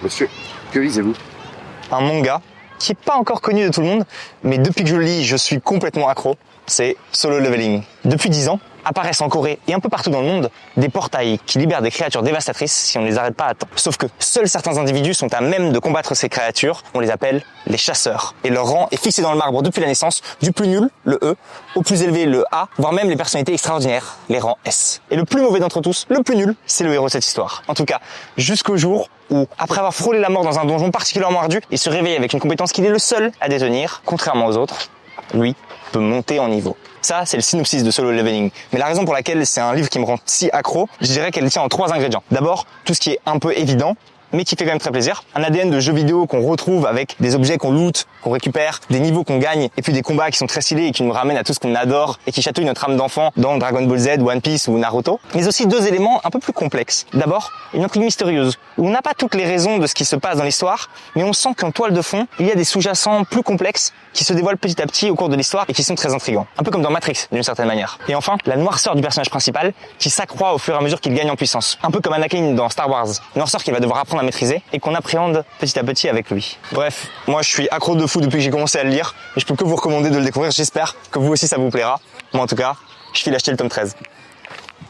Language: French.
Monsieur, que lisez-vous? Un manga qui est pas encore connu de tout le monde, mais depuis que je le lis, je suis complètement accro. C'est Solo Leveling. Depuis 10 ans, apparaissent en Corée et un peu partout dans le monde des portails qui libèrent des créatures dévastatrices si on ne les arrête pas à temps. Sauf que seuls certains individus sont à même de combattre ces créatures, on les appelle les chasseurs. Et leur rang est fixé dans le marbre depuis la naissance, du plus nul, le E, au plus élevé, le A, voire même les personnalités extraordinaires, les rangs S. Et le plus mauvais d'entre tous, le plus nul, c'est le héros de cette histoire. En tout cas, jusqu'au jour où, après avoir frôlé la mort dans un donjon particulièrement ardu, il se réveille avec une compétence qu'il est le seul à détenir, contrairement aux autres, lui peut monter en niveau. Ça, c'est le synopsis de Solo Leveling. Mais la raison pour laquelle c'est un livre qui me rend si accro, je dirais qu'elle tient en 3 ingrédients. D'abord, tout ce qui est un peu évident, mais qui fait quand même très plaisir. Un ADN de jeu vidéo qu'on retrouve avec des objets qu'on loot, qu'on récupère, des niveaux qu'on gagne, et puis des combats qui sont très stylés et qui nous ramènent à tout ce qu'on adore et qui chatouillent notre âme d'enfant dans Dragon Ball Z, One Piece ou Naruto. Mais aussi 2 éléments un peu plus complexes. D'abord, une intrigue mystérieuse, où on n'a pas toutes les raisons de ce qui se passe dans l'histoire, mais on sent qu'en toile de fond, il y a des sous-jacents plus complexes qui se dévoilent petit à petit au cours de l'histoire et qui sont très intrigants. Un peu comme dans Matrix, d'une certaine manière. Et enfin, la noirceur du personnage principal, qui s'accroît au fur et à mesure qu'il gagne en puissance. Un peu comme Anakin dans Star Wars. Une noirceur qu'il va devoir apprendre à maîtriser et qu'on appréhende petit à petit avec lui. Bref, moi je suis accro de fou depuis que j'ai commencé à le lire et je peux que vous recommander de le découvrir. J'espère que vous aussi ça vous plaira. Moi en tout cas, je file acheter le tome 13.